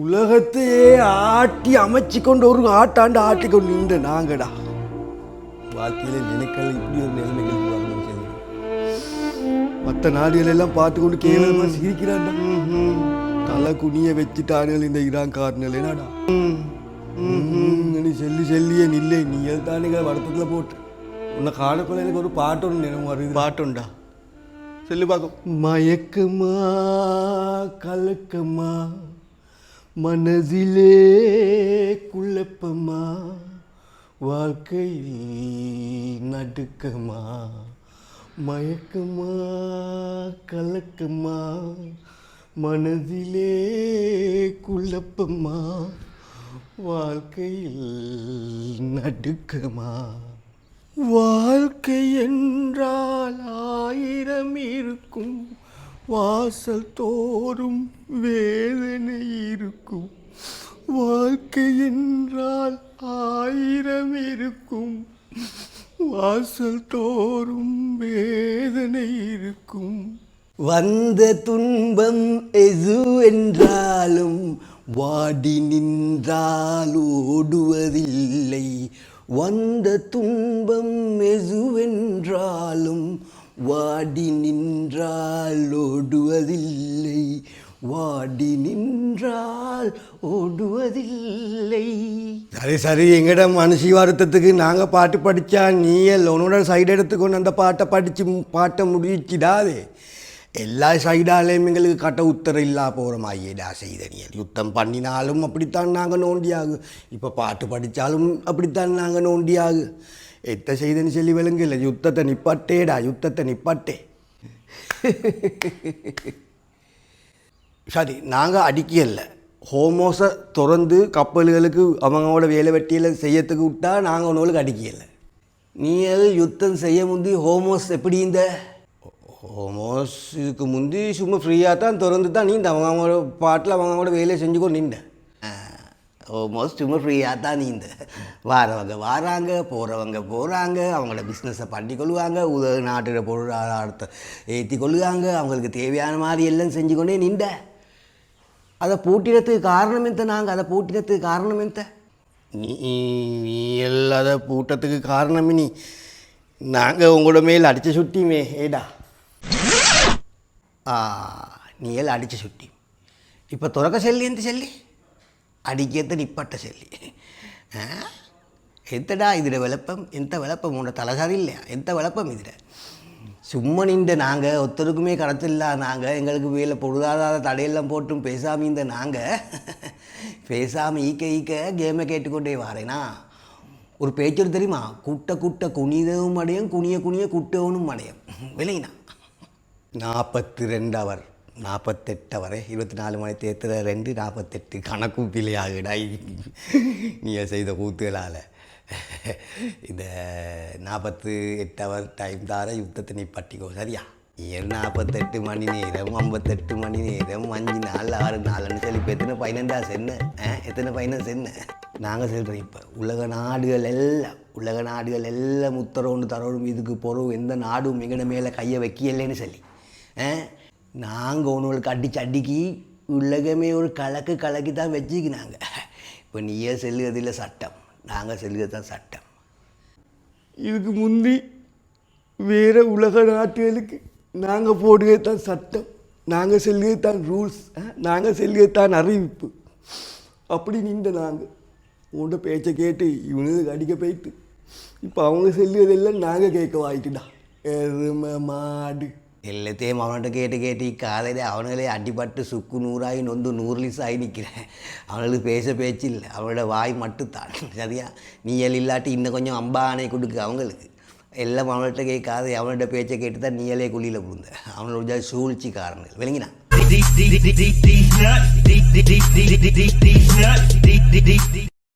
உலகத்தையே ஆட்டி அமைச்சு கொண்டு ஒரு ஆட்டாண்டு ஆட்டி கொண்டு நின்ற நாங்கடா வாழ்க்கையில் நினைக்கல இப்படி ஒரு நிலைமைகளுக்கு வரணும்னு சொல்லி மற்ற நாடுகள் எல்லாம் பார்த்து கொண்டு கேவலமாக சிரிக்கிறான்டா. தலை குனிய வச்சுட்டானுகள் இந்த ஈரான்காரனுகள் என்னடா நீ செல்லியே நில்லை நீ தானுங்க வருத்தத்தில் போட்டு உன்னை காணக்குள்ள எனக்கு ஒரு பாட்டு ஒன்று நினைவு வருது. பாட்டுண்டா சொல்லி பார்க்கும். மயக்கமா கலக்கமா மனதிலே குழப்பமா வாழ்க்கையில் நடுக்கமா மயக்கமா கலக்கமா மனதிலே குழப்பமா வாழ்க்கையில் நடுக்கமா. வாழ்க்கை என்றால் 1000 இருக்கும் வாசல் தோறும் வேதனை இருக்கும். வாழ்க்கை என்றால் 1000 இருக்கும் வாசல் தோறும் வேதனை இருக்கும். வந்த துன்பம் எது என்றாலும் வாடி நின்றால் ஓடுவதில்லை. வந்த துன்பம் எதுவென்றாலும் வாடி நின்றால் ஓடுவதில்லை. வாடி நின்றால் ஓடுவதில்லை. சரி சரி எங்கட மனசி வருத்தத்துக்கு நாங்கள் பாட்டு படித்தா நீ உன்னோட சைடு எடுத்துக்கொண்டு அந்த பாட்டை படித்து பாட்டை முடிச்சிடாதே. எல்லா சைடாலேயும் எங்களுக்கு கட்ட உத்தரம் இல்லா போகிற மாதிரிடா செய்தனியல். யுத்தம் பண்ணினாலும் அப்படித்தான் நாங்கள் நோண்டியாகு. இப்போ பாட்டு படித்தாலும் அப்படித்தான் நாங்கள் நோண்டியாகு. எத்த செய்தன்னு சொல்லி விளங்கல. யுத்தத்தை நிப்பாட்டேடா யுத்தத்தை நிப்பாட்டே. சரி நாங்கள் அடிக்கல ஹோமோஸை திறந்து கப்பல்களுக்கு அவங்களோட வேலை வெட்டியில் செய்யறதுக்கு விட்டா நாங்கள் ஒன்றுகளுக்கு அடிக்கலை. நீ யுத்தம் செய்ய முந்தி ஹோமோஸ் எப்படி இந்த ஹோமோஸ் இதுக்கு முந்தி சும்மா ஃப்ரீயாக தான் திறந்து தான் நீண்ட அவங்களோட பாட்டில் அவங்களோட வேலையை செஞ்சுக்கொண்டு நின்ற. ஹோமோஸ் சும்மா ஃப்ரீயாக தான் நீந்த வாரவங்க வாராங்க போகிறவங்க போகிறாங்க அவங்களோட பிஸ்னஸை பண்ணி கொள்ளுவாங்க உதவி நாட்டோட பொருளாதாரத்தை ஏற்றி கொள்ளுவாங்க அவங்களுக்கு தேவையான மாதிரி எல்லாம் செஞ்சு கொண்டே நின்ற. அதை பூட்டினத்துக்கு காரணம் எந்த நாங்கள் அதை பூட்டினத்துக்கு காரணம் எந்த நீ எல்லாம் அதை பூட்டத்துக்கு காரணம் நீ நாங்கள் உங்களோட மேல் அடித்த சுட்டியுமே ஏடா நீ எல்லாம் அடித்த சுட்டி. இப்போ துறக்க செல்லி எந்த செல்லி அடிக்கத்த நிப்பாட்ட செல்லி எத்தடா இதில் விளப்பம் எந்த விளப்பம் உன்னோட தலைசாரி இல்லையா எந்த விளப்பம் இதில் சும்மா நின்ற நாங்கள் ஒருத்தருக்குமே கடத்தில்லா நாங்கள் எங்களுக்கு வேலை பொருளாதார தடையெல்லாம் போட்டும் பேசாமல் இந்த நாங்கள் பேசாமல் ஈக்க கேமை கேட்டுக்கொண்டே வாரேனா. ஒரு பேச்சு தெரியுமா குட்ட குட்ட குனிதவும் அடையும் குனிய குனிய குட்டவனும் அடையும் விலைங்கண்ணா. 42 அவர் 48 வரை 24 மணி தேர்தல் 2 48 கணக்கும் பிள்ளையாகிடாய் நீ செய்த கூத்துகளால். இந்த 48 அவர் டைம் தார யுத்தத்தை நீ பட்டிக்கோ சரியா. 48 மணி நேரம் 58 மணி நேரம் 5 நாள் 6 நாள்னு சொல்லி இப்போ எத்தனை பைனண்டா சென்ன எத்தனை பையன் சென்ன நாங்கள் சொல்கிறோம். இப்போ உலக நாடுகள் எல்லாம் உத்தரவுன்னு தரவும் இதுக்கு போகிறோம் எந்த நாடும் எங்கட மேலே கையை வைக்கலைன்னு சொல்லி நாங்கள் ஒன்றுகளுக்கு அடிக்கி உலகமே ஒரு கலக்கி தான் வச்சுக்கினாங்க. இப்போ நீயே செல்லுவதில்லை சட்டம் நாங்கள் செல்லுவது தான் சட்டம். இதுக்கு முந்தி வேறு உலக நாட்டுகளுக்கு நாங்கள் போடுவது தான் சட்டம் நாங்கள் செல்லுவது தான் ரூல்ஸ் நாங்கள் செல்லுவது தான் அறிவிப்பு. அப்படி நின்ற நாங்கள் உங்கள்கிட்ட பேச்சை கேட்டு இவனுக்கு அடிக்க போயிட்டு இப்போ அவங்க செல்லுவதெல்லாம் நாங்கள் கேட்க வாய்ட்டுடா. எருமை மாடு எல்லாத்தையும் அவன்கிட்ட கேட்டு காலையில் அவனுங்களே அடிபட்டு சுக்கு 100 ஆகி நொந்து 100 ஆகி நிற்கிறேன். அவனுக்கு பேச்சு இல்லை அவனோட வாய் மட்டும்தான் சரியா. நீ இல்லாட்டி இன்னும் கொஞ்சம் அம்பானை கொடுக்கு அவங்களுக்கு எல்லாம் அவன்கிட்ட கேட்காது அவனோட பேச்சை கேட்டு தான் நீயலே குழியில் விழுந்த அவனோட சூழ்ச்சிக்காரங்கள் விளங்கினா.